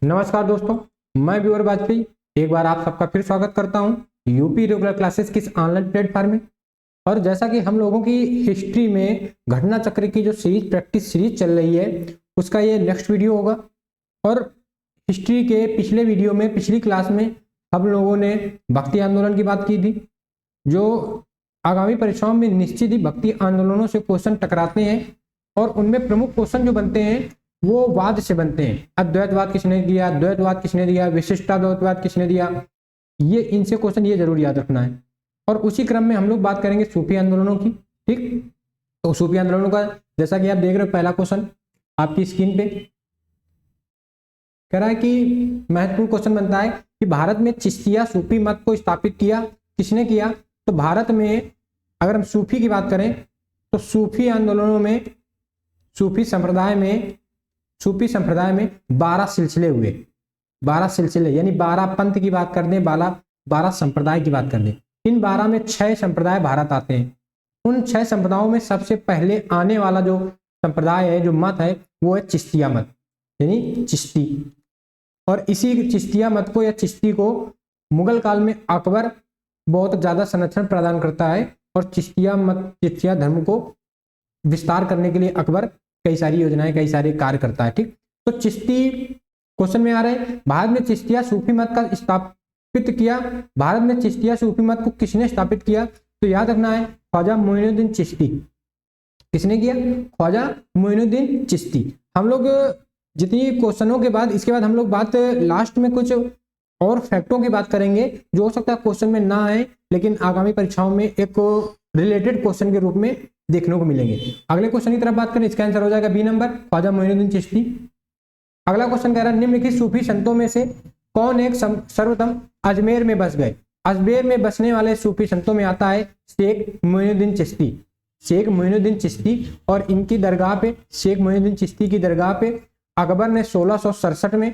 नमस्कार दोस्तों, मैं व्यूअर वाजपेयी एक बार आप सबका फिर स्वागत करता हूं यूपी रेगुलर क्लासेस किस ऑनलाइन प्लेटफॉर्म में। और जैसा कि हम लोगों की हिस्ट्री में घटना चक्र की जो सीरीज प्रैक्टिस सीरीज चल रही है उसका ये नेक्स्ट वीडियो होगा। और हिस्ट्री के पिछले वीडियो में पिछली क्लास में हम लोगों ने भक्ति आंदोलन की बात की थी। जो आगामी परीक्षाओं में निश्चित ही भक्ति आंदोलनों से क्वेश्चन टकराते हैं और उनमें प्रमुख क्वेश्चन जो बनते हैं वो वाद से बनते हैं। अद्वैतवाद किसने दिया, द्वैतवाद किसने दिया, विशिष्टाद्वैतवाद किसने दिया, ये इनसे क्वेश्चन ये जरूर याद रखना है। और उसी क्रम में हम लोग बात करेंगे सूफी आंदोलनों की। ठीक, तो सूफी आंदोलनों का जैसा कि आप देख रहे हो पहला क्वेश्चन आपकी स्क्रीन पे कह रहा है कि महत्वपूर्ण क्वेश्चन बनता है कि भारत में चिश्तिया सूफी मत को स्थापित किया किसने किया। तो भारत में अगर हम सूफी की बात करें तो सूफी आंदोलनों में सूफी संप्रदाय में 12 सिलसिले हुए। 12 सिलसिले यानी 12 पंथ की बात कर दें, 12 संप्रदाय की बात कर दें। इन 12 में 6 संप्रदाय भारत आते हैं। उन 6 संप्रदायों में सबसे पहले आने वाला जो संप्रदाय है, जो मत है, वो है चिश्तिया मत यानी चिश्ती। और इसी चिश्तिया मत को या चिश्ती को मुगल काल में अकबर बहुत ज्यादा संरक्षण प्रदान करता है और चिश्तिया धर्म को विस्तार करने के लिए अकबर कई सारी योजनाएं, कई सारे कार्य करता है। ठीक, तो चिश्ती क्वेश्चन में आ रहा है भारत में चिश्तिया सूफी मत का स्थापित किया। भारत में चिश्तिया सूफी मत को किसने स्थापित किया? तो याद रखना है ख्वाजा मोइनुद्दीन चिश्ती। किसने किया? ख्वाजा मोइनुद्दीन चिश्ती। हम लोग जितनी क्वेश्चनों के बाद इसके बाद हम लोग बात लास्ट में कुछ और फैक्टों की बात करेंगे जो हो सकता है क्वेश्चन में ना आए लेकिन आगामी परीक्षाओं में एक रिलेटेड क्वेश्चन के रूप में देखने को मिलेंगे। अगले क्वेश्चन की तरफ बात करें, इसका आंसर हो जाएगा बी नंबर, ख्वाजा मोइनुद्दीन चिश्ती। अगला क्वेश्चन कह रहा है निम्नलिखित सूफी संतों में से कौन एक सर्वप्रथम अजमेर में बस गए? अजमेर में बसने वाले सूफी संतों में आता है शेख मोइनुद्दीन चिश्ती। शेख मोइनुद्दीन चिश्ती और इनकी दरगाह पे, शेख मोइनुद्दीन चिश्ती की दरगाह पे अकबर ने 1667 में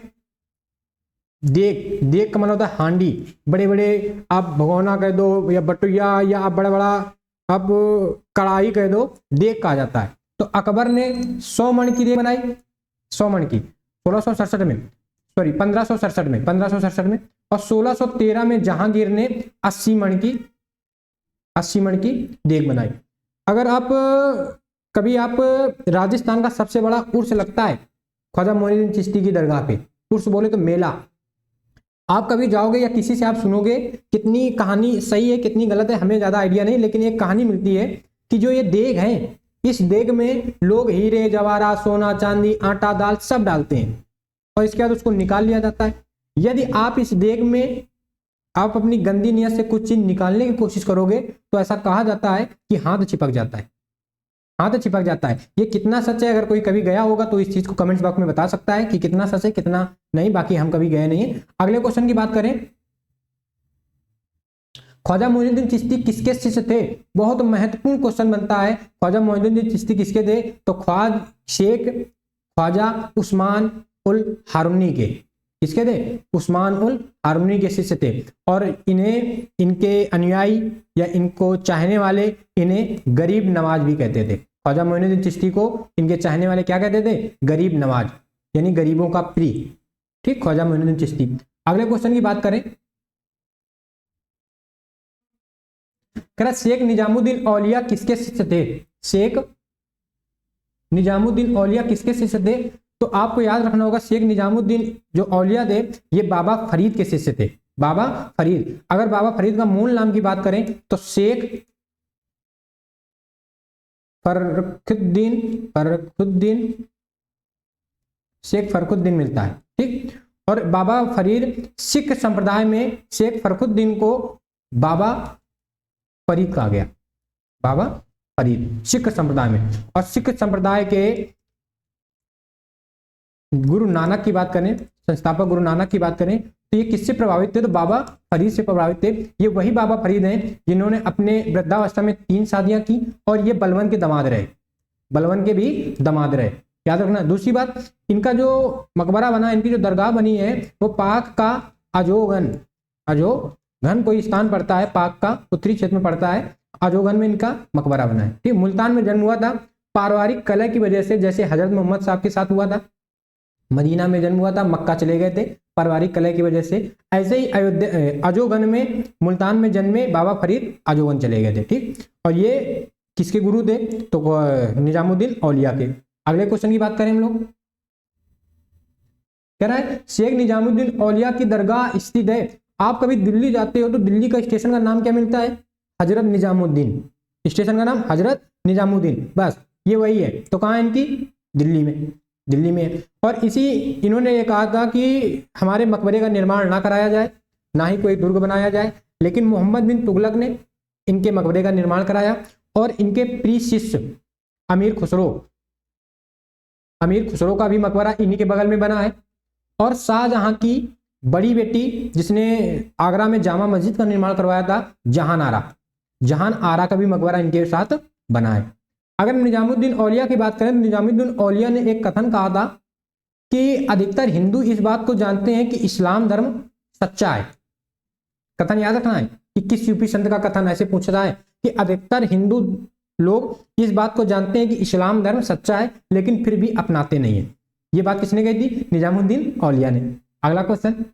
देग का मतलब होता है हांडी, बड़े बड़े आप भगोना कह दो या बटुया या आप बड़ा बड़ा अब कढ़ाई कह दो, देग कहा जाता है। तो अकबर ने 100 मण की देग बनाई, 100 मण की 1567 में और 1613 में जहांगीर ने 80 मण की देग बनाई। अगर आप कभी आप राजस्थान का सबसे बड़ा उर्स लगता है ख्वाजा मोइनुद्दीन चिश्ती की दरगाह पे, उर्स बोले तो मेला, आप कभी जाओगे या किसी से आप सुनोगे, कितनी कहानी सही है कितनी गलत है हमें ज्यादा आइडिया नहीं, लेकिन एक कहानी मिलती है कि जो ये देग है इस देग में लोग हीरे जवाहरात सोना चांदी आटा दाल सब डालते हैं और इसके बाद उसको निकाल लिया जाता है। यदि आप इस देग में आप अपनी गंदी नियत से कुछ चीज निकालने की कोशिश करोगे तो ऐसा कहा जाता है कि हाथ चिपक जाता है, हाथ चिपक जाता है। ये कितना सच है, अगर कोई कभी गया होगा तो इस चीज को कमेंट्स बॉक्स में बता सकता है कि कितना सच है कितना नहीं, बाकी हम कभी गए नहीं है। अगले क्वेश्चन की बात करें, ख्वाजा मोइनुद्दीन चिश्ती किसके शिष्य थे? बहुत महत्वपूर्ण क्वेश्चन बनता है, ख्वाजा मोइनुद्दीन चिश्ती किसके थे? तो शेख ख्वाजा उस्मान उल हारूनी के, किसके थे? उस्मान उल हारूनी के शिष्य थे। और इन्हें इनके अनुयायी या इनको चाहने वाले इन्हें गरीब नवाज भी कहते थे। ख्वाजा मोइनुद्दीन चिश्ती को इनके चाहने वाले क्या कहते थे? गरीब नवाज यानी गरीबों का प्रिय। ठीक, ख्वाजा मोइनुद्दीन चिश्ती। अगले क्वेश्चन की बात करें, शेख निजामुद्दीन औलिया किसके शिष्य थे? शेख निजामुद्दीन औलिया किसके शिष्य थे? तो आपको याद रखना होगा शेख निजामुद्दीन जो औलिया थे ये बाबा फरीद के शिष्य थे। बाबा फरीद, अगर बाबा फरीद का मूल नाम की बात करें तो शेख फरखुद्दीन मिलता है। ठीक, और बाबा फरीद सिख संप्रदाय में शेख फरखुद्दीन को बाबा फरीद कहा गया। बाबा फरीद सिख संप्रदाय में। और सिख संप्रदाय के गुरु नानक की बात करें, संस्थापक गुरु नानक की बात करें तो ये किससे प्रभावित थे? तो बाबा फरीद से प्रभावित थे। ये वही बाबा फरीद हैं जिन्होंने अपने वृद्धावस्था में 3 शादियां की और ये बलवन के दामाद रहे, बलवन के भी दामाद रहे, याद रखना। दूसरी बात, इनका जो मकबरा बना, इनकी जो दरगाह बनी है वो पाक का अजोगन कोई स्थान पड़ता है, पाक का उत्तरी क्षेत्र में पड़ता है, अजोगन में इनका मकबरा बना है। ठीक, मुल्तान में जन्म हुआ था पारिवारिक कलह की वजह से, जैसे हजरत मोहम्मद साहब के साथ हुआ था। मदीना में जन्म हुआ था, मक्का चले गए थे पारिवारिक कलह की वजह से। ऐसे ही अयोध्या अजोगन में मुल्तान में जन्मे बाबा फरीद अजोगन चले गए थे, ठीक। और ये किसके गुरु थे? तो निजामुद्दीन औलिया के। अगले क्वेश्चन की बात करें हम लोग, कह रहा है शेख निजामुद्दीन औलिया की दरगाह स्थित है। आप कभी दिल्ली जाते हो तो दिल्ली का स्टेशन का नाम क्या मिलता है? हजरत निजामुद्दीन। स्टेशन का नाम हजरत निजामुद्दीन, बस ये वही है। तो कहाँ है इनकी? दिल्ली में, दिल्ली में है। और इसी इन्होंने ये कहा था कि हमारे मकबरे का निर्माण ना कराया जाए, ना ही कोई दुर्ग बनाया जाए, लेकिन मोहम्मद बिन तुगलक ने इनके मकबरे का निर्माण कराया। और इनके प्रिय शिष्य अमीर खुसरो का भी मकबरा इन्हीं के बगल में बना है। और शाहजहां की बड़ी बेटी जिसने आगरा में जामा मस्जिद का निर्माण करवाया था, जहान आरा का भी मकबरा इनके साथ बना है। अगर निजामुद्दीन औलिया की बात करें तो निजामुद्दीन औलिया ने एक कथन कहा था कि अधिकतर हिंदू इस बात को जानते हैं कि इस्लाम धर्म सच्चा है। कथन याद रखना है कि किस यूपी संत का कथन ऐसे पूछ रहा है कि अधिकतर हिंदू लोग इस बात को जानते हैं कि इस्लाम धर्म सच्चा है, लेकिन फिर भी अपनाते नहीं है। ये बात किसने कही थी? निजामुद्दीन औलिया ने। अगला क्वेश्चन,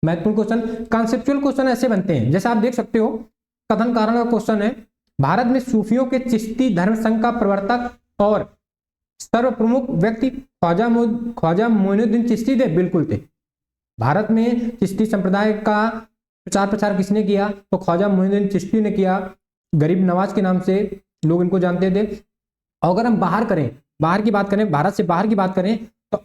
महत्वपूर्ण क्वेश्चन। कॉन्सेप्चुअल क्वेश्चन ऐसे बनते हैं, जैसे आप देख सकते हो कथन कारण का क्वेश्चन है, भारत में सूफियों के चिश्ती धर्म संघ का प्रवर्तक और सर्व प्रमुख व्यक्ति ख्वाजा मोइनुद्दीन चिश्ती थे? बिल्कुल थे। भारत में चिश्ती संप्रदाय का प्रचार प्रसार किसने किया? तो ख्वाजा मोइनुद्दीन चिश्ती ने किया। गरीब नवाज के नाम से लोग इनको जानते थे। और अगर हम बाहर की बात करें, भारत से बाहर की बात करें तो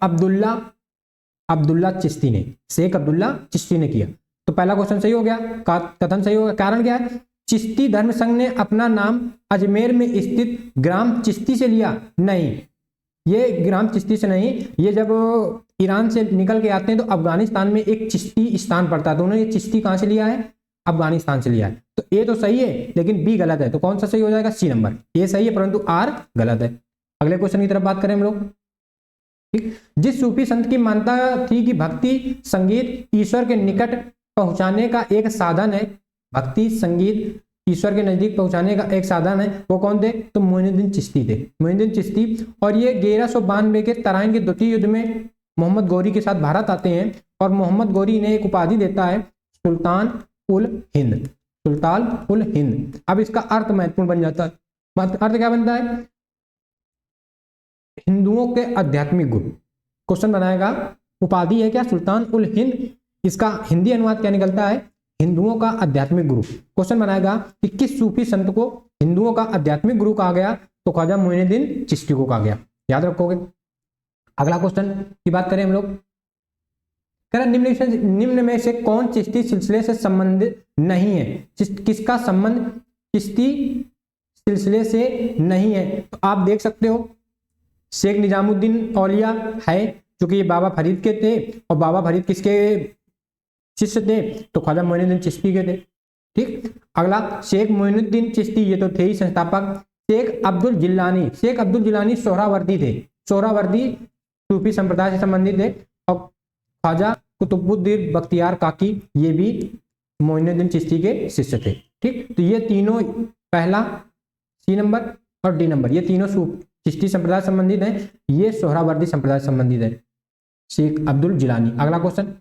अब्दुल्ला चिश्ती ने, शेख अब्दुल्ला चिश्ती ने किया। तो पहला क्वेश्चन सही हो गया, कथन सही हो गया। कारण क्या है? चिश्ती धर्म संघ ने अपना नाम अजमेर में स्थित ग्राम चिश्ती से लिया? नहीं, ये ग्राम चिश्ती से नहीं, ये जब ईरान से निकल के आते हैं तो अफगानिस्तान में एक चिश्ती स्थान पड़ता है, तो उन्होंने ये चिश्ती कहां से लिया है? अफगानिस्तान से लिया है। तो ए तो सही है लेकिन बी गलत है, तो कौन सा सही हो जाएगा? सी नंबर। ए सही है परंतु आर गलत है। अगले क्वेश्चन की तरफ बात करें हम लोग, ठीक। जिस सूफी संत की मान्यता थी कि भक्ति संगीत ईश्वर के निकट पहुंचाने का एक साधन है, भक्ति संगीत ईश्वर के नजदीक पहुंचाने का एक साधन है, वो कौन थे? तो मोइनुद्दीन चिश्ती थे, मोइनुद्दीन चिश्ती। और ये 1192 के तराइन के द्वितीय युद्ध में मोहम्मद गौरी के साथ भारत आते हैं और मोहम्मद गौरी इन्हें एक उपाधि देता है, सुल्तान उल हिंद, सुल्तान उल हिंद। अब इसका अर्थ महत्वपूर्ण बन जाता है। अर्थ क्या बनता है? हिंदुओं के आध्यात्मिक गुरु। क्वेश्चन बनाएगा, उपाधि है क्या? सुल्तान उल हिंद। इसका हिंदी अनुवाद क्या निकलता है? हिंदुओं का आध्यात्मिक गुरु। क्वेश्चन बनाएगा कि किस सूफी संत को हिंदुओं का आध्यात्मिक गुरु कहा गया? तो ख्वाजा मोइनुद्दीन चिश्ती को कहा गया, याद रखोगे। अगला क्वेश्चन की बात करें हम लोग, निम्न में से कौन चिश्ती सिलसिले से संबंधित नहीं है? किसका संबंध चिश्ती सिलसिले से नहीं है? तो आप देख सकते हो शेख निजामुद्दीन औलिया है, जो कि ये बाबा फरीद के थे। और बाबा फरीद किसके शिष्य थे? तो ख्वाजा मोइनुद्दीन चिश्ती के थे, ठीक। अगला, शेख मोइनुद्दीन चिश्ती ये तो थे ही संस्थापक। शेख अब्दुल जिलानी सोहरावर्दी थे, सोहरावर्दी सूफी संप्रदाय से संबंधित थे। और ख्वाजा कुतुबुद्दीन बख्तियार काकी ये भी मोइनुद्दीन चिश्ती के शिष्य थे, ठीक। तो ये तीनों, पहला सी नंबर और डी नंबर, ये तीनों चिश्ती संप्रदाय संबंधित है, ये सोहरावर्दी संप्रदाय संबंधित है, शेख अब्दुल जिलानी। अगला क्वेश्चन,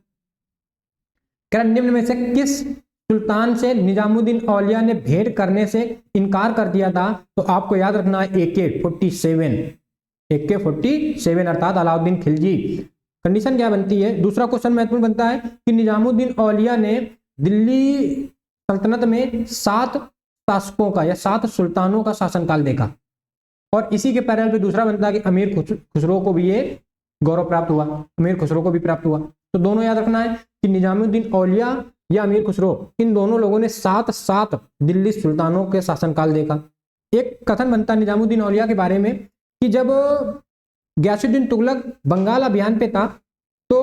निम्न में से किस सुल्तान से निजामुद्दीन औलिया ने भेंट करने से इनकार कर दिया था? तो आपको याद रखना है AK-47 अर्थात अलाउद्दीन खिलजी। कंडीशन क्या बनती है? दूसरा क्वेश्चन महत्वपूर्ण बनता है कि निजामुद्दीन औलिया ने दिल्ली सल्तनत में 7 शासकों का या 7 सुल्तानों का शासनकाल देखा। और इसी के पैरेलल पे दूसरा बनता है कि अमीर खुसरो को भी ये गौरव प्राप्त हुआ, अमीर खुसरो को भी प्राप्त हुआ। तो दोनों याद रखना है कि निजामुद्दीन औलिया या अमीर खुसरो, इन दोनों लोगों ने 7 दिल्ली सुल्तानों के शासनकाल देखा। एक कथन बनता है निजामुद्दीन औलिया के बारे में कि जब गयासुद्दीन तुगलक बंगाल अभियान पे था तो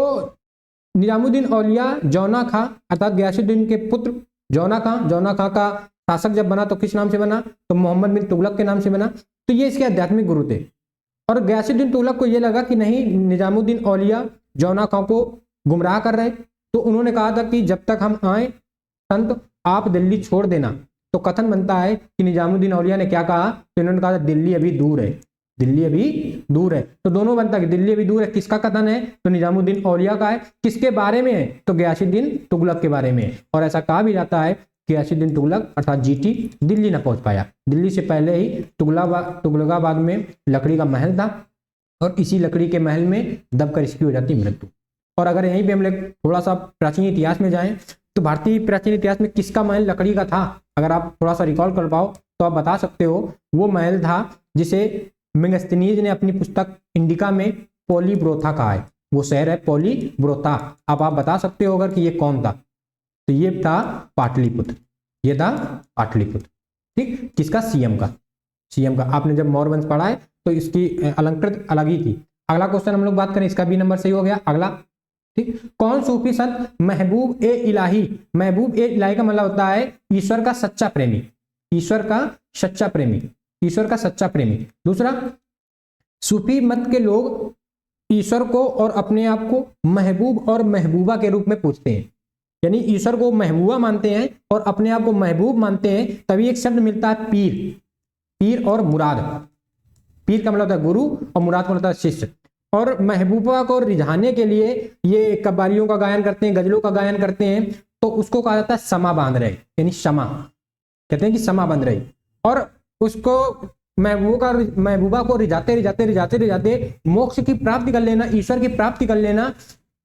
निजामुद्दीन औलिया जौना खां अर्थात गयासुद्दीन के पुत्र जौना खां का शासक जब बना तो किस नाम से बना? तो मोहम्मद बिन तुगलक के नाम से बना। तो ये इसके आध्यात्मिक गुरु थे। और गयासुद्दीन तुगलक को ये लगा कि नहीं, निजामुद्दीन औलिया जौना खां को गुमराह कर रहे, तो उन्होंने कहा था कि जब तक हम आए संत आप दिल्ली छोड़ देना। तो कथन बनता है कि निजामुद्दीन औलिया ने क्या कहा? तो इन्होंने कहा दिल्ली अभी दूर है, दिल्ली अभी दूर है, तो दोनों बनता है कि दिल्ली अभी दूर है किसका कथन है, तो निजामुद्दीन औलिया का है। किसके बारे में है, तो गयासुद्दीन तुगलक के बारे में है। और ऐसा कहा भी जाता है कि गयासुद्दीन तुगलक अर्थात जीटी दिल्ली न पहुंच पाया, दिल्ली से पहले ही तुगलकाबाद में लकड़ी का महल था और इसी लकड़ी के महल में दबकर इसकी हो जाती मृत्यु। और अगर यहीं पे हम लोग थोड़ा सा प्राचीन इतिहास में जाएं तो भारतीय प्राचीन इतिहास में किसका महल लकड़ी का था, अगर आप थोड़ा सा रिकॉल कर पाओ तो आप बता सकते हो, वो महल था जिसे मेगस्थनीज ने अपनी पुस्तक इंडिका में पोलीब्रोथा कहा है, वो शहर है पोलीब्रोथा। अब आप बता सकते हो अगर कि ये कौन था, तो ये था पाटलिपुत्र, ये था पाटलिपुत्र। ठीक, किसका, सीएम का, सीएम का। आपने जब मौर्य वंश पढ़ा है तो इसकी अलंकृत अलग ही थी। अगला क्वेश्चन हम लोग बात करें, इसका बी नंबर सही हो गया। अगला, ठीक, कौन सूफी संत महबूब ए इलाही, महबूब ए इलाही का मतलब होता है ईश्वर का सच्चा प्रेमी, ईश्वर का सच्चा प्रेमी, ईश्वर का सच्चा प्रेमी। दूसरा, सूफी मत के लोग ईश्वर को और अपने आप को महबूब और महबूबा के रूप में पूछते हैं, यानी ईश्वर को महबूबा मानते हैं और अपने आप को महबूब मानते हैं। तभी एक शब्द मिलता है पीर, पीर और मुराद। पीर का मतलब होता है गुरु और मुराद का मतलब होता है शिष्य। और महबूबा को रिझाने के लिए ये कव्वालियों का गायन करते हैं, गजलों का गायन करते हैं, तो उसको कहा जाता है समा बांध रहे, यानी क्षमा, कहते हैं कि समा बांध रही। और उसको महबूबा को रिझाते रिझाते रिझाते रिझाते मोक्ष की प्राप्ति कर लेना, ईश्वर की प्राप्ति कर लेना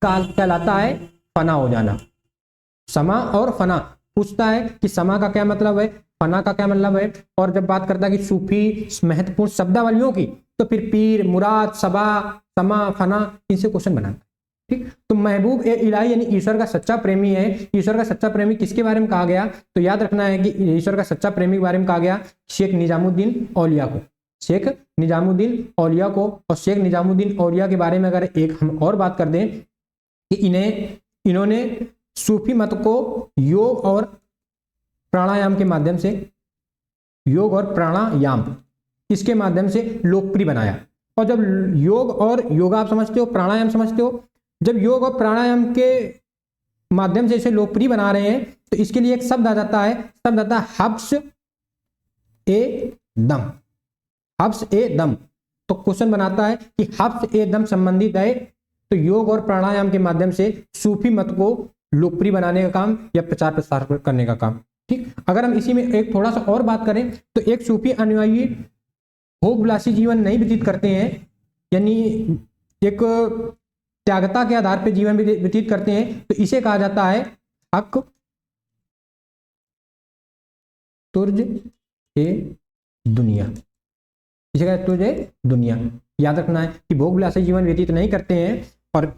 कहलाता है फना हो जाना। समा और फना पूछता है कि समा का क्या मतलब है, फना का क्या मतलब है। और जब बात करता है कि सूफी महत्वपूर्ण शब्दावलियों की, तो फिर पीर, मुराद, सबा, समा, फना, इनसे क्वेश्चन बनाता है। ठीक, तो महबूब ए इलाही यानी ईश्वर का सच्चा प्रेमी है। ईश्वर का सच्चा प्रेमी किसके बारे में कहा गया, तो याद रखना है कि ईश्वर का सच्चा प्रेमी के बारे में कहा गया शेख निजामुद्दीन औलिया को, शेख निजामुद्दीन औलिया को। और शेख निजामुद्दीन औलिया के बारे में अगर एक हम और बात कर दें कि इन्होंने सूफी मत को योग और प्राणायाम के माध्यम से, योग और प्राणायाम इसके माध्यम से लोकप्रिय बनाया। और जब योग और योगा आप समझते हो, प्राणायाम समझते हो, जब योग और प्राणायाम के माध्यम से इसे लोकप्रिय बना रहे हैं तो इसके लिए एक शब्द आ जाता है, शब्द आता है हब्स ए दम, हब्स ए दम। तो क्वेश्चन बनाता है कि हब्स ए दम संबंधित है तो योग और प्राणायाम के माध्यम से सूफी मत को लोकप्रिय बनाने का काम या प्रचार प्रसार करने का काम। ठीक, अगर हम इसी में एक थोड़ा सा और बात करें तो एक सूफी अनुयायी भोगविलासी जीवन नहीं व्यतीत करते हैं, यानी एक त्यागता के आधार पर जीवन व्यतीत करते हैं, तो इसे कहा जाता है हक तुर्ज ए दुनिया, इसे कहते हैं तुर्ज ए दुनिया। याद रखना है कि भोगविलासी जीवन व्यतीत नहीं करते हैं। और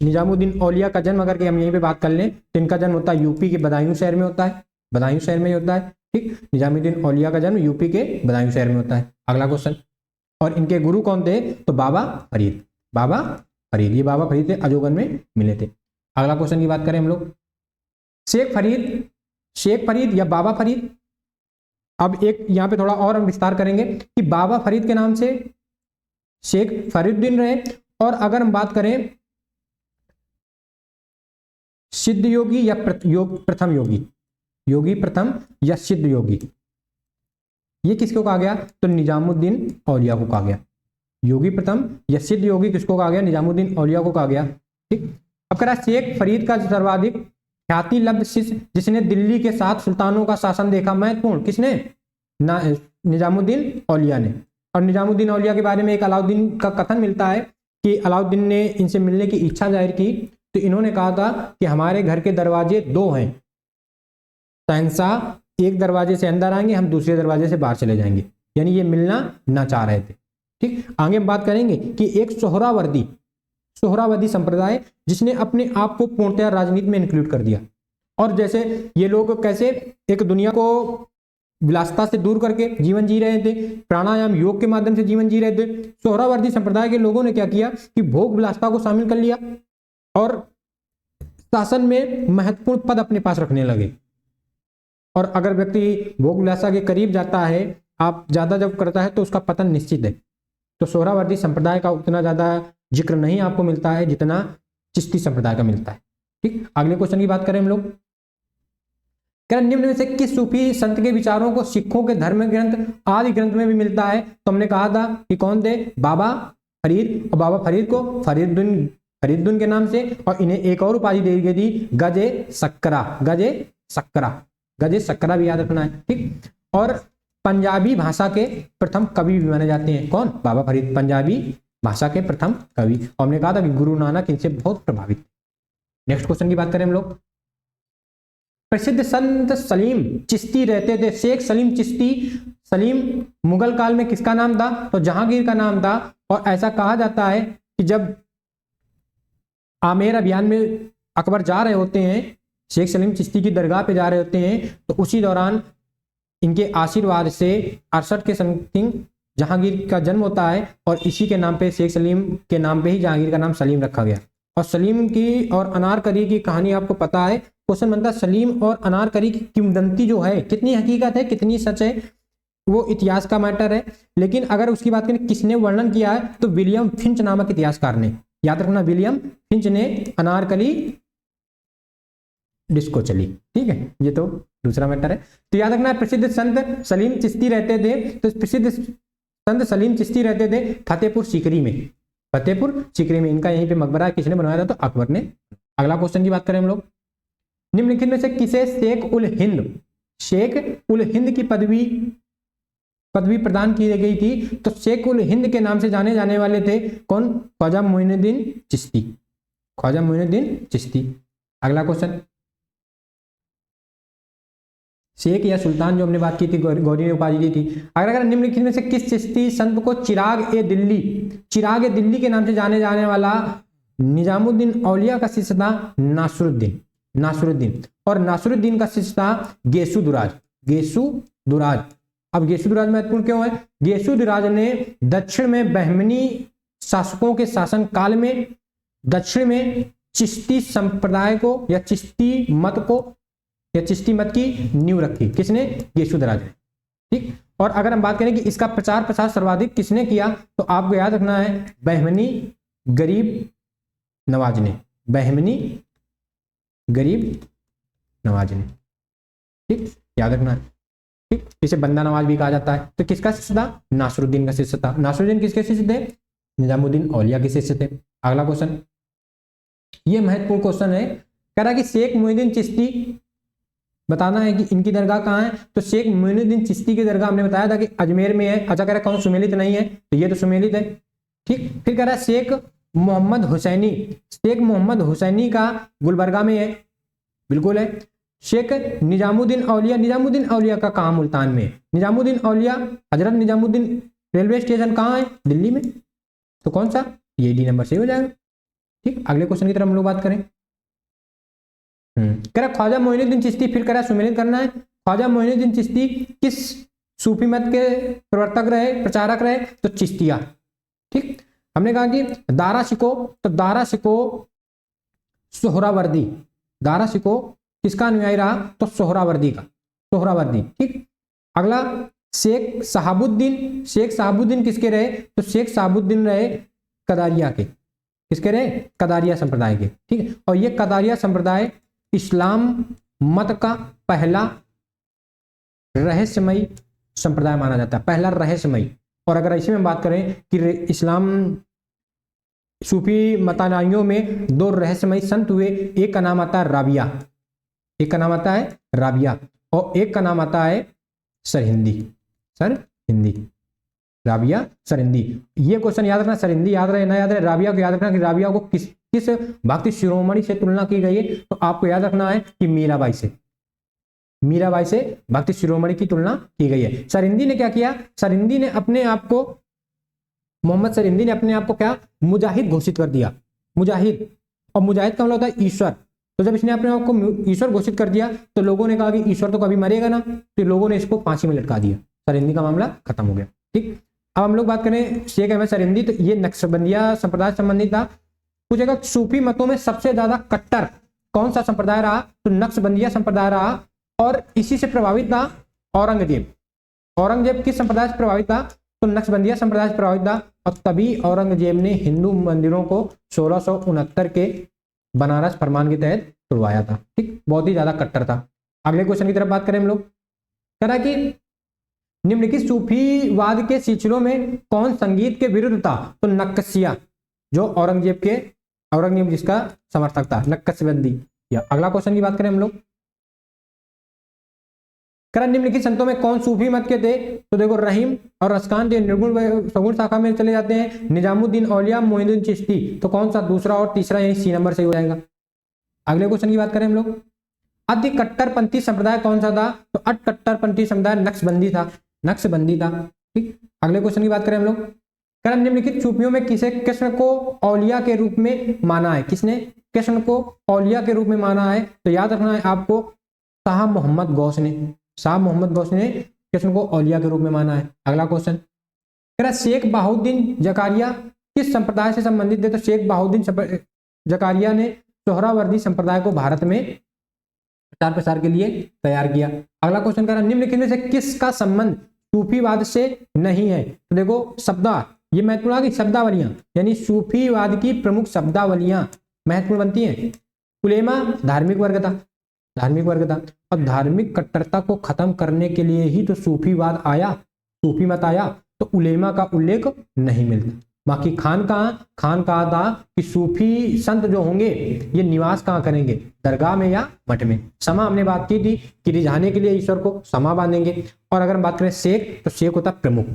निजामुद्दीन औलिया का जन्म अगर हम यहीं पे बात कर लें तो इनका जन्म होता है यूपी के बदायूं शहर में होता है, बदायूं शहर में होता है। ठीक, निजामुद्दीन औलिया का जन्म यूपी के बदायूं शहर में होता है। अगला क्वेश्चन, और इनके गुरु कौन थे, तो बाबा फरीद, बाबा फरीद, ये बाबा फरीद थे, अजोगन में मिले थे। अगला क्वेश्चन की बात करें हम लोग, शेख फरीद, शेख फरीद या बाबा फरीद। अब एक यहाँ पे थोड़ा और हम विस्तार करेंगे कि बाबा फरीद के नाम से शेख फरीदुद्दीन रहे। और अगर हम बात करें सिद्ध योगी या प्रथम योगी, योगी प्रथम या सिद्ध योगी, ये किसको कहा गया, तो निजामुद्दीन औलिया को कहा गया। योगी प्रथम या सिद्ध योगी किसको कहा गया, निजामुद्दीन औलिया को कहा गया। ठीक, अब कह रहा शेख फरीद का सर्वाधिक ख्याति लब्ध शिष्य जिसने दिल्ली के 7 सुल्तानों का शासन देखा, महत्वपूर्ण किसने, निजामुद्दीन औलिया ने। और निजामुद्दीन औलिया के बारे में एक अलाउद्दीन का कथन मिलता है कि अलाउद्दीन ने इनसे मिलने की इच्छा जाहिर की तो इन्होंने कहा था कि हमारे घर के दरवाजे 2 हैं, शहंशाह एक दरवाजे से अंदर आएंगे, हम दूसरे दरवाजे से बाहर चले जाएंगे, यानी ये मिलना ना चाह रहे थे। ठीक, आगे हम बात करेंगे कि एक सोहरावर्दी संप्रदाय जिसने अपने आप को पूर्णतः राजनीति में इंक्लूड कर दिया। और जैसे ये लोग कैसे एक दुनिया को विलासता से दूर करके जीवन जी रहे थे, प्राणायाम योग के माध्यम से जीवन जी रहे थे। सोहरावर्दी संप्रदाय के लोगों ने क्या किया कि भोग विलासता को शामिल कर लिया और शासन में महत्वपूर्ण पद अपने पास रखने लगे। और अगर व्यक्ति भोग विलासा के करीब जाता है, आप ज्यादा जब करता है तो उसका पतन निश्चित है। तो सोहरावर्दी संप्रदाय का उतना ज्यादा जिक्र नहीं आपको मिलता है जितना चिश्ती संप्रदाय का मिलता है। ठीक, अगले क्वेश्चन की बात करें हम लोग, कह रहा निम्न में से किस सूफी संत के विचारों को सिखों के धर्म ग्रंथ आदि ग्रंथ में भी मिलता है? तो हमने कहा था कि कौन थे, बाबा फरीद, और बाबा फरीद को फरीदुद्दीन के नाम से, और इन्हें एक और उपाधि दे गई थी, गजे सक्करा, गजे सक्करा, गजे सक्करा भी याद रखना है, ठीक। और पंजाबी भाषा के प्रथम कवि भी माने जाते हैं, कौन, बाबा फरीद, पंजाबी भाषा के प्रथम कवि। और हमने कहा था कि गुरु नानक इनसे बहुत प्रभावित। नेक्स्ट क्वेश्चन की बात करें हम लोग, प्रसिद्ध संत सलीम चिश्ती रहते थे, शेख सलीम चिश्ती, सलीम मुगल काल में किसका नाम था? तो जहांगीर का नाम था। और ऐसा कहा जाता है कि जब आमेर अभियान में अकबर जा रहे होते हैं, शेख सलीम चिश्ती की दरगाह पे जा रहे होते हैं, तो उसी दौरान इनके आशीर्वाद से 68 के समथिंग जहांगीर का जन्म होता है, और इसी के नाम पे, शेख सलीम के नाम पे ही जहांगीर का नाम सलीम रखा गया। और सलीम की और अनारकली की कहानी आपको पता है, क्वेश्चन बनता है सलीम और अनारकली की किंवदंती जो है कितनी हकीकत है, कितनी सच है, वो इतिहास का मैटर है। लेकिन अगर उसकी बात करें किसने वर्णन किया है, तो विलियम फिंच नामक इतिहासकार ने, याद रखना, विलियम फिंच ने अनारकली डिस्को चली, ठीक है, ये तो दूसरा मैटर है। तो याद रखना प्रसिद्ध संत सलीम चिश्ती रहते थे, तो प्रसिद्ध संत सलीम चिश्ती रहते थे फतेहपुर सीकरी में, फतेहपुर सीकरी में इनका यहीं पे मकबरा किसने बनवाया था? तो अकबर ने। अगला क्वेश्चन की बात करें हम लोग, निम्नलिखित में से किसे शेख उल हिंद की पदवी प्रदान की गई थी? तो शेख उल हिंद के नाम से जाने जाने वाले थे कौन? ख्वाजा मोइनुद्दीन चिश्ती, ख्वाजा मोइनुद्दीन चिश्ती। अगला क्वेश्चन, शेख या सुल्तान जो हमने बात की थी, गौरी ने उपाधि दी थी। अगर निम्नलिखित में से किस चिश्ती संत को चिराग ए दिल्ली के नाम से जाने जाने वाला निजामुद्दीन औलिया का शिष्य था? नासरुद्दीन। और नासरुद्दीन का शिष्य था गेसु दुराज। अब गेसु दुराज महत्वपूर्ण क्यों है? गेसु दुराज ने दक्षिण में बहमनी शासकों के शासन काल में दक्षिण में चिश्ती संप्रदाय को या चिश्ती मत की नींव रखी। किसने? गेसु दुराज ने, ठीक। और अगर हम बात करें कि इसका प्रचार प्रसार सर्वाधिक किसने किया, तो आपको याद रखना है बहमनी गरीब नवाज ने, बहमनी गरीब नवाज ने, ठीक, याद रखना है, ठीक। इसे बंदा नवाज भी कहा जाता है। तो किसका शिष्य था? नासरुद्दीन का शिष्य था। नासरुद्दीन किसके शिष्य थे? निजामुद्दीन औलिया के शिष्य थे। अगला क्वेश्चन, ये महत्वपूर्ण क्वेश्चन है, कह रहा है कि शेख मोइनुद्दीन चिश्ती, बताना है कि इनकी दरगाह कहाँ है। तो शेख मोइनुद्दीन चिश्ती की दरगाह हमने बताया था कि अजमेर में है। अच्छा, कह रहा है कौन? सुमेलित नहीं है, तो ये तो सुमेलित है, ठीक। फिर कह रहा है शेख मोहम्मद हुसैनी का गुलबर्गा में है, बिल्कुल है। शेख निजामुद्दीन औलिया का कहाँ? मुल्तान में। निजामुद्दीन औलिया, हजरत निजामुद्दीन रेलवे स्टेशन कहाँ है? दिल्ली में। तो कौन सा? ये डी नंबर से हो जाएगा, ठीक। अगले क्वेश्चन की तरफ हम लोग बात करें, कह रहा ख्वाजा मोइनुद्दीन चिश्ती, फिर कह रहा सुमेलित करना है। ख्वाजा मोइनुद्दीन चिश्ती किस सूफी मत के प्रवर्तक रहे, प्रचारक रहे? तो चिश्तिया, ठीक। हमने कहा कि दारा शिको किसका अनुयायी रहा? तो सोहरावर्दी, ठीक। अगला शेख साहबुद्दीन किसके रहे? तो शेख साहबुद्दीन रहे कदारिया के, किसके रहे? कदारिया संप्रदाय के, ठीक है। और ये कदारिया संप्रदाय इस्लाम मत का पहला रहस्यमयी संप्रदाय माना जाता है, पहला रहस्यमयी। और अगर इसी में बात करें कि इस्लाम सूफी मतानुयायियों में दो रहस्यमयी संत हुए, एक का नाम आता है राबिया, और एक का नाम आता है सरहिंदी, राबिया सरहिंदी। ये क्वेश्चन याद रखना, सरहिंदी याद रहे ना याद रहे, राबिया को याद रखना कि राबिया को किस भक्ति शिरोमणि से तुलना की गई है। तो आपको याद रखना है कि मीराबाई से भक्ति शिरोमणि की तुलना की गई है। सरहिंदी ने क्या किया? मोहम्मद सरहिंदी ने अपने आप को क्या? मुजाहिद घोषित कर दिया। मुजाहिद, और मुजाहिद का मतलब होता है ईश्वर। तो जब इसने अपने आप को ईश्वर घोषित कर दिया, तो लोगों ने कहा कि ईश्वर तो कभी मरेगा ना, तो लोगों ने इसको फांसी में लटका दिया। सरहिंदी का मामला खत्म हो गया, ठीक। अब हम लोग बात करें शेख अहमद सरहिंदी, तो ये नक्शबंदिया संप्रदाय संबंधी था। पूछेगा सूफी मतों में सबसे ज्यादा कट्टर कौन सा संप्रदाय रहा? तो नक्शबंदिया संप्रदाय रहा, और इसी से प्रभावित था औरंगजेब किस संप्रदाय से प्रभावित था? तो नक्शबंदिया संप्रदाय से प्रभावित था। और तभी औरंगजेब ने हिंदू मंदिरों को 1669 के बनारस फरमान के तहत तोड़वाया था, ठीक। बहुत ही ज्यादा कट्टर था। अगले क्वेश्चन की तरफ बात करें हम लोग, कह रहा कि निम्नलिखित सूफीवाद के सिलसिलों में कौन संगीत के विरुद्ध था? तो नक्शबंदिया, जो औरंगजेब जिसका समर्थक था, नक्शबंदी। या अगला क्वेश्चन की बात करें हम लोग, करण निम्नलिखित संतों में कौन सूफी मत के थे? तो देखो रहीम और रसखान जो निर्गुण सगुण शाखा में चले जाते हैं, निजामुद्दीन औलिया, मोइनुद्दीन चिश्ती। तो कौन सा? दूसरा और तीसरा, यही सी नंबर से हो जाएगा। अगले क्वेश्चन की बात करें हम लोग, अति कट्टरपंथी संप्रदाय कौन सा था? तो अति कट्टरपंथी संप्रदाय नक्शबंदी था, नक्शबंदी था। ठीक, अगले क्वेश्चन की बात करें हम लोग, करण निम्नलिखित सूफियों में किसे कृष्ण को औलिया के रूप में माना है? किसने कृष्ण को औलिया के रूप में माना है? तो याद रखना है आपको, शाह मोहम्मद गौस ने, शाह मोहम्मद गौस ने कृष्ण को औलिया के रूप में माना है। अगला क्वेश्चन, शेख बहाउद्दीन जकारिया किस संप्रदाय से संबंधित थे? तो शेख बहाउद्दीन जकारिया ने सोहरावर्दी संप्रदाय को भारत में प्रचार प्रसार के लिए तैयार किया। अगला क्वेश्चन कह रहा निम्नलिखित में से किसका संबंध सूफीवाद से नहीं है? तो देखो शब्दा, ये महत्वपूर्ण की शब्दावलियां, यानी सूफीवाद की प्रमुख शब्दावलियां महत्वपूर्ण बनती हैं। उलेमा धार्मिक वर्ग था, धार्मिक वर्ग था, और धार्मिक कट्टरता को खत्म करने के लिए ही तो सूफीवाद आया, सूफी मत आया। तो उलेमा का उल्लेख नहीं मिलता। बाकी खान कहा था कि सूफी संत जो होंगे ये निवास कहाँ करेंगे? दरगाह में या मठ में। समा हमने बात की थी कि रिझाने के लिए ईश्वर को समा बांधेंगे। और अगर हम बात करें शेख, तो शेख होता है प्रमुख।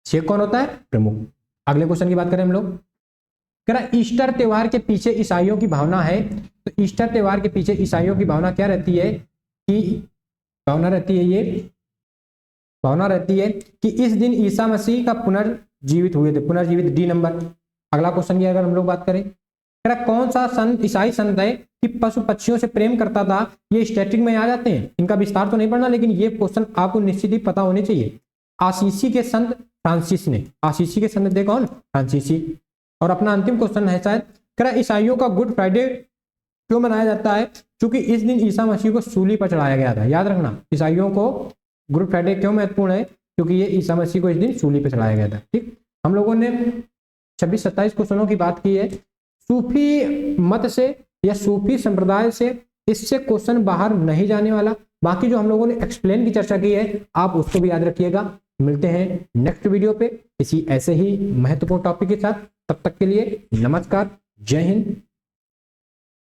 शेख कौन होता है? प्रमुख। अगले क्वेश्चन की बात करें हम लोग, ईस्टर त्योहार के पीछे ईसाइयों की भावना है। तो ईस्टर त्योहार के पीछे ईसाइयों की भावना क्या रहती है? कि भावना रहती है कि इस दिन ईसा मसीह का पुनर्जीवित हुए थे, पुनर्जीवित, डी नंबर। अगला क्वेश्चन की अगर हम लोग बात करें, कौन सा संत, ईसाई संत है कि पशु पक्षियों से प्रेम करता था? ये स्टैटिक में आ जाते हैं, इनका विस्तार तो नहीं पढ़ना, लेकिन ये क्वेश्चन आपको निश्चित ही पता होने चाहिए। आशीसी के संत फ्रांसिस ने, आशीसी के संत थे कौन? फ्रांसीसी। और अपना अंतिम क्वेश्चन है शायद, ईसाइयों का गुड फ्राइडे क्यों मनाया जाता है? क्योंकि इस दिन ईसा मसीह को सूली पर चढ़ाया गया था। याद रखना, ईसाइयों को गुड फ्राइडे क्यों महत्वपूर्ण है? क्योंकि ये ईसा मसीह को इस दिन सूली पर चढ़ाया गया था। ठीक, हम लोगों ने 26-27 क्वेश्चनों की बात की है। सूफी मत से या सूफी संप्रदाय से इससे क्वेश्चन बाहर नहीं जाने वाला। बाकी जो हम लोगों ने एक्सप्लेन की चर्चा की है, आप उसको भी याद रखिएगा। मिलते हैं नेक्स्ट वीडियो पे इसी ऐसे ही महत्वपूर्ण टॉपिक के साथ। तब तक के लिए नमस्कार, जय हिंद।